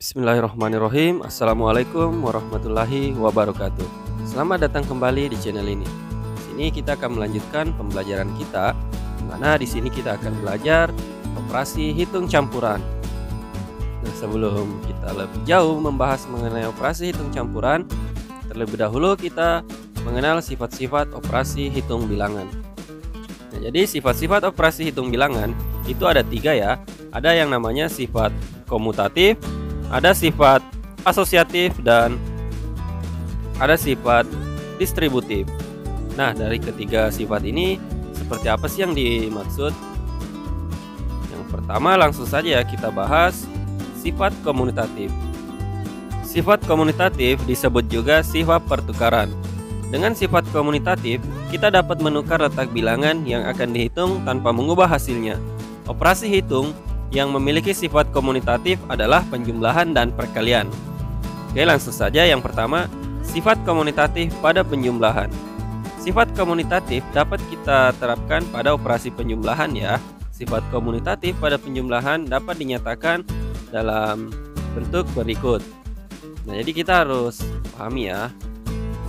Bismillahirrahmanirrahim. Assalamualaikum warahmatullahi wabarakatuh. Selamat datang kembali di channel ini. Di sini kita akan melanjutkan pembelajaran kita, di mana di sini kita akan belajar operasi hitung campuran. Nah, sebelum kita lebih jauh membahas mengenai operasi hitung campuran, terlebih dahulu kita mengenal sifat-sifat operasi hitung bilangan. Nah, jadi sifat-sifat operasi hitung bilangan itu ada 3 ya. Ada yang namanya sifat komutatif, ada sifat asosiatif, dan ada sifat distributif. Nah, dari ketiga sifat ini seperti apa sih yang dimaksud? Yang pertama langsung saja kita bahas sifat komutatif. Sifat komutatif disebut juga sifat pertukaran. Dengan sifat komutatif, kita dapat menukar letak bilangan yang akan dihitung tanpa mengubah hasilnya. Operasi hitung yang memiliki sifat komutatif adalah penjumlahan dan perkalian. Oke, langsung saja. Yang pertama, sifat komutatif pada penjumlahan. Sifat komutatif dapat kita terapkan pada operasi penjumlahan ya. Sifat komutatif pada penjumlahan dapat dinyatakan dalam bentuk berikut. Nah, jadi kita harus pahami ya.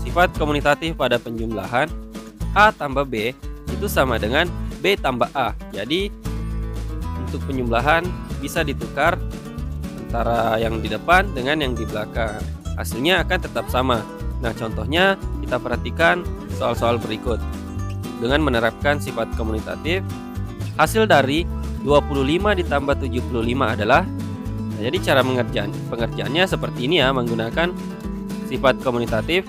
Sifat komutatif pada penjumlahan A tambah B itu sama dengan B tambah A. Jadi untuk penjumlahan bisa ditukar antara yang di depan dengan yang di belakang. Hasilnya akan tetap sama. Nah, contohnya kita perhatikan soal-soal berikut. Dengan menerapkan sifat komutatif, hasil dari 25 ditambah 75 adalah. Nah, jadi cara pengerjaannya seperti ini ya, menggunakan sifat komutatif.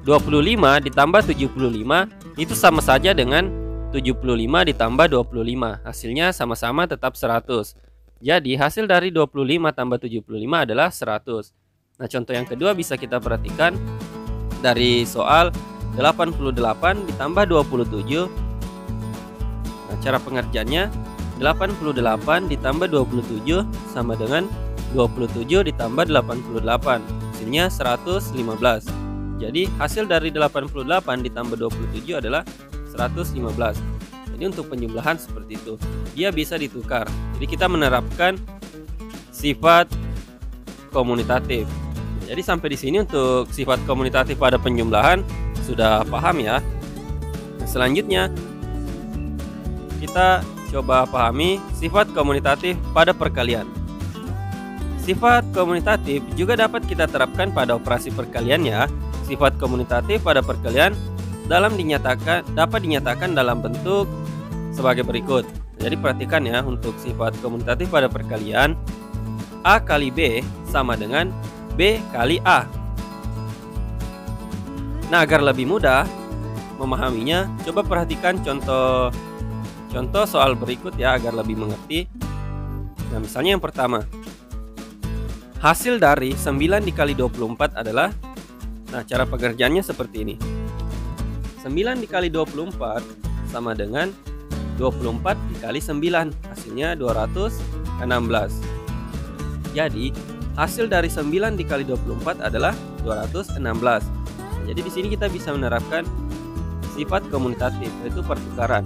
25 ditambah 75 itu sama saja dengan 75 ditambah 25. Hasilnya sama-sama tetap 100. Jadi hasil dari 25 tambah 75 adalah 100. Nah, contoh yang kedua bisa kita perhatikan dari soal 88 ditambah 27. Nah, cara pengerjaannya 88 ditambah 27 sama dengan 27 ditambah 88. Hasilnya 115. Jadi hasil dari 88 ditambah 27 adalah 115. Jadi untuk penjumlahan seperti itu, dia bisa ditukar. Jadi kita menerapkan sifat komutatif. Jadi sampai di sini untuk sifat komutatif pada penjumlahan sudah paham ya. Nah, selanjutnya kita coba pahami sifat komutatif pada perkalian. Sifat komutatif juga dapat kita terapkan pada operasi perkalian ya. Sifat komutatif pada perkalian dapat dinyatakan dalam bentuk sebagai berikut. Jadi perhatikan ya, untuk sifat komutatif pada perkalian, A kali B sama dengan B kali A. Nah, agar lebih mudah memahaminya, coba perhatikan contoh soal berikut ya, agar lebih mengerti. Nah, misalnya yang pertama, hasil dari 9 dikali 24 adalah. Nah, cara pengerjaannya seperti ini. 9 dikali 24 sama dengan 24 dikali 9. Hasilnya 216. Jadi hasil dari 9 dikali 24 adalah 216. Jadi di sini kita bisa menerapkan sifat komutatif, yaitu pertukaran.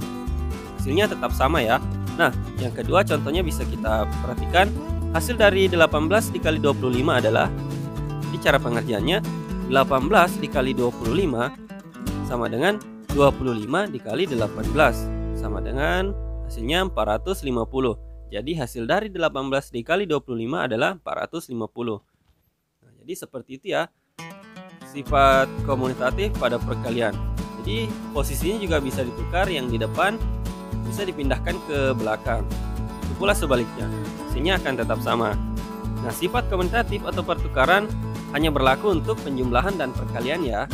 Hasilnya tetap sama ya. Nah, yang kedua contohnya bisa kita perhatikan. Hasil dari 18 dikali 25 adalah. Di cara pengerjaannya 18 dikali 25 sama dengan 25 dikali 18 sama dengan hasilnya 450. Jadi hasil dari 18 dikali 25 adalah 450. Nah, jadi seperti itu ya sifat komutatif pada perkalian. Jadi posisinya juga bisa ditukar, yang di depan bisa dipindahkan ke belakang. Itu pula sebaliknya, hasilnya akan tetap sama. Nah, sifat komutatif atau pertukaran hanya berlaku untuk penjumlahan dan perkalian ya.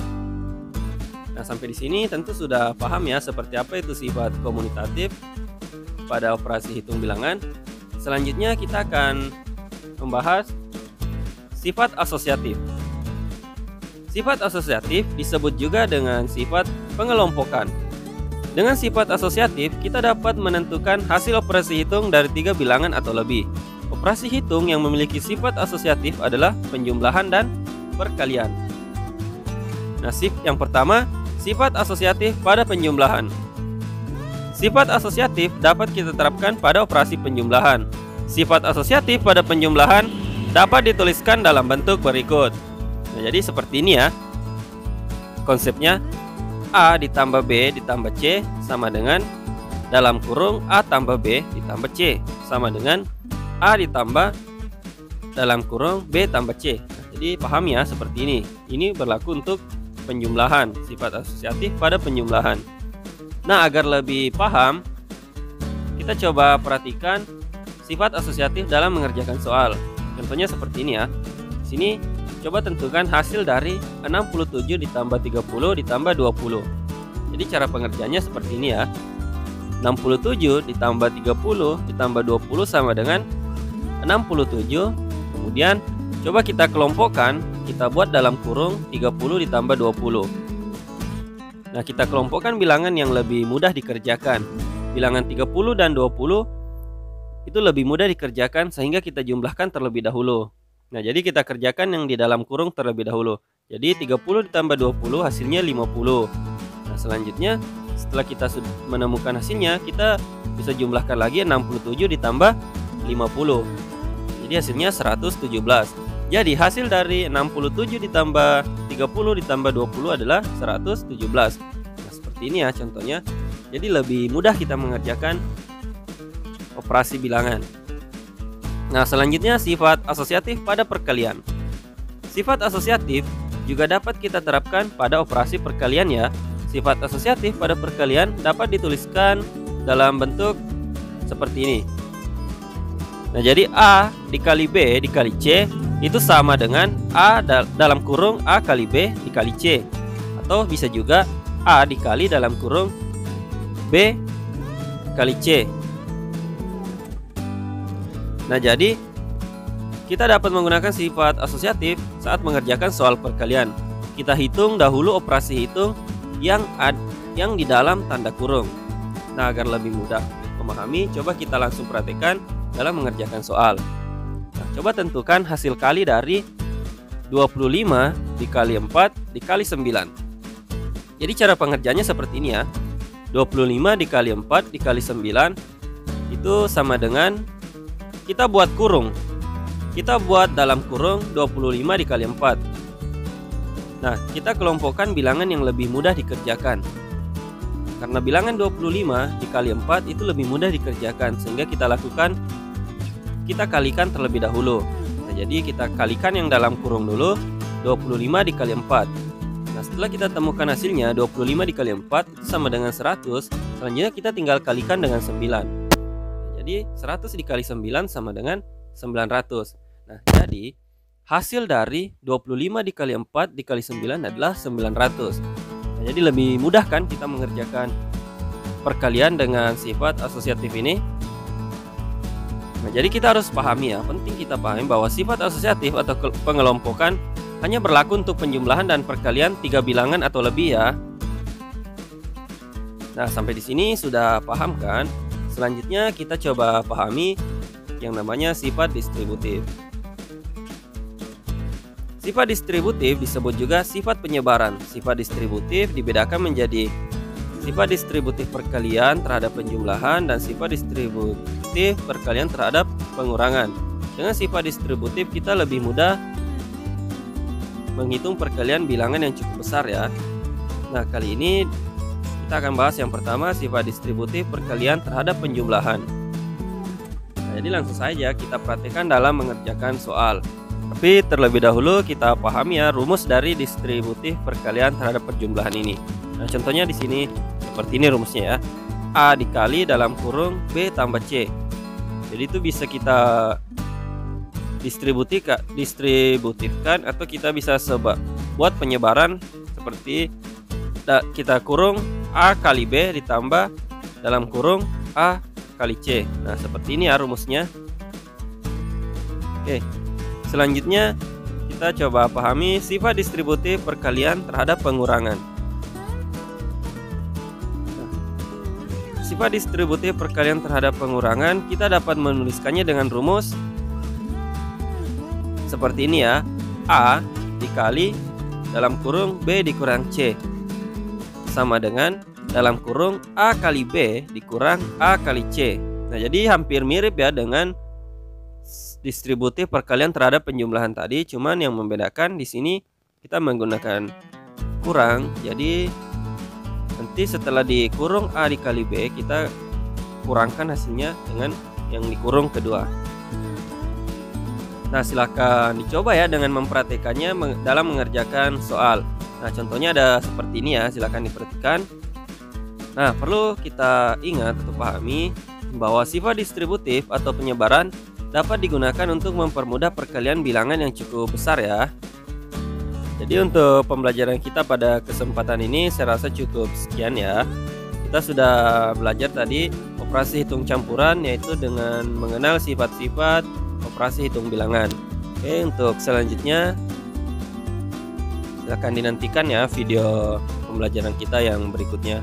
Nah, sampai di sini tentu sudah paham ya seperti apa itu sifat komutatif pada operasi hitung bilangan. Selanjutnya kita akan membahas sifat asosiatif. Sifat asosiatif disebut juga dengan sifat pengelompokan. Dengan sifat asosiatif, kita dapat menentukan hasil operasi hitung dari 3 bilangan atau lebih. Operasi hitung yang memiliki sifat asosiatif adalah penjumlahan dan perkalian. Nah, yang pertama, sifat asosiatif pada penjumlahan. Sifat asosiatif dapat kita terapkan pada operasi penjumlahan. Sifat asosiatif pada penjumlahan dapat dituliskan dalam bentuk berikut. Nah, jadi seperti ini ya. Konsepnya A ditambah B ditambah C sama dengan dalam kurung A tambah B ditambah C sama dengan A ditambah dalam kurung B tambah C. Nah, jadi paham ya seperti ini. Ini berlaku untuk penjumlahan, sifat asosiatif pada penjumlahan. Nah, agar lebih paham, kita coba perhatikan sifat asosiatif dalam mengerjakan soal. Contohnya seperti ini ya. Di sini coba tentukan hasil dari 67 ditambah 30 ditambah 20. Jadi cara pengerjaannya seperti ini ya. 67 ditambah 30 ditambah 20 sama dengan 67. Kemudian coba kita kelompokkan, kita buat dalam kurung 30 ditambah 20. Nah, kita kelompokkan bilangan yang lebih mudah dikerjakan. Bilangan 30 dan 20 itu lebih mudah dikerjakan sehingga kita jumlahkan terlebih dahulu. Nah, jadi kita kerjakan yang di dalam kurung terlebih dahulu. Jadi 30 ditambah 20 hasilnya 50. Nah, selanjutnya setelah kita menemukan hasilnya, kita bisa jumlahkan lagi 67 ditambah 50. Jadi hasilnya 117. Jadi hasil dari 67 ditambah 30 ditambah 20 adalah 117. Nah, seperti ini ya contohnya. Jadi lebih mudah kita mengerjakan operasi bilangan. Nah, selanjutnya sifat asosiatif pada perkalian. Sifat asosiatif juga dapat kita terapkan pada operasi perkalian ya. Sifat asosiatif pada perkalian dapat dituliskan dalam bentuk seperti ini. Nah, jadi A dikali B dikali C itu sama dengan A dalam kurung A kali B dikali C. Atau bisa juga A dikali dalam kurung B kali C. Nah, jadi kita dapat menggunakan sifat asosiatif saat mengerjakan soal perkalian. Kita hitung dahulu operasi hitung yang di dalam tanda kurung. Nah, agar lebih mudah memahami, coba kita langsung perhatikan dalam mengerjakan soal. Nah, coba tentukan hasil kali dari 25 dikali 4 dikali 9. Jadi cara pengerjaannya seperti ini ya. 25 dikali 4 dikali 9 itu sama dengan kita buat kurung. Kita buat dalam kurung 25 dikali 4. Nah, kita kelompokkan bilangan yang lebih mudah dikerjakan. Karena bilangan 25 dikali 4 itu lebih mudah dikerjakan, sehingga kita kalikan terlebih dahulu. Nah, jadi kita kalikan yang dalam kurung dulu, 25 dikali 4. Nah, setelah kita temukan hasilnya 25 dikali 4 itu sama dengan 100. Selanjutnya kita tinggal kalikan dengan 9. Jadi 100 dikali 9 sama dengan 900. Nah, jadi hasil dari 25 dikali 4 dikali 9 adalah 900. Nah, jadi lebih mudah kan kita mengerjakan perkalian dengan sifat asosiatif ini. Nah, jadi kita harus pahami ya, penting kita pahami bahwa sifat asosiatif atau pengelompokan hanya berlaku untuk penjumlahan dan perkalian 3 bilangan atau lebih ya. Nah, sampai di sini sudah paham kan? Selanjutnya kita coba pahami yang namanya sifat distributif. Sifat distributif disebut juga sifat penyebaran. Sifat distributif dibedakan menjadi sifat distributif perkalian terhadap penjumlahan dan sifat distributif perkalian terhadap pengurangan. Dengan sifat distributif kita lebih mudah menghitung perkalian bilangan yang cukup besar ya. Nah, kali ini kita akan bahas yang pertama, sifat distributif perkalian terhadap penjumlahan. Nah, jadi langsung saja kita perhatikan dalam mengerjakan soal. Tapi terlebih dahulu kita pahami ya rumus dari distributif perkalian terhadap penjumlahan ini. Nah, contohnya di sini seperti ini rumusnya ya. A dikali dalam kurung B tambah C. Jadi itu bisa kita distributifkan atau kita bisa buat penyebaran seperti kita kurung A kali B ditambah dalam kurung A kali C. Nah, seperti ini ya rumusnya. Oke. Selanjutnya kita coba pahami sifat distributif perkalian terhadap pengurangan. Nah, sifat distributif perkalian terhadap pengurangan kita dapat menuliskannya dengan rumus seperti ini ya. A dikali dalam kurung B dikurang C sama dengan dalam kurung A kali B dikurang A kali C. Nah, jadi hampir mirip ya dengan distributif perkalian terhadap penjumlahan tadi, cuman yang membedakan di sini kita menggunakan kurang. Jadi nanti setelah dikurung A dikali B, kita kurangkan hasilnya dengan yang dikurung kedua. Nah, silakan dicoba ya dengan memperhatikannya dalam mengerjakan soal. Nah, contohnya ada seperti ini ya, silakan diperhatikan. Nah, perlu kita ingat atau pahami bahwa sifat distributif atau penyebaran dapat digunakan untuk mempermudah perkalian bilangan yang cukup besar ya. Jadi untuk pembelajaran kita pada kesempatan ini saya rasa cukup sekian ya. Kita sudah belajar tadi operasi hitung campuran, yaitu dengan mengenal sifat-sifat operasi hitung bilangan. Oke, untuk selanjutnya silakan dinantikan ya video pembelajaran kita yang berikutnya.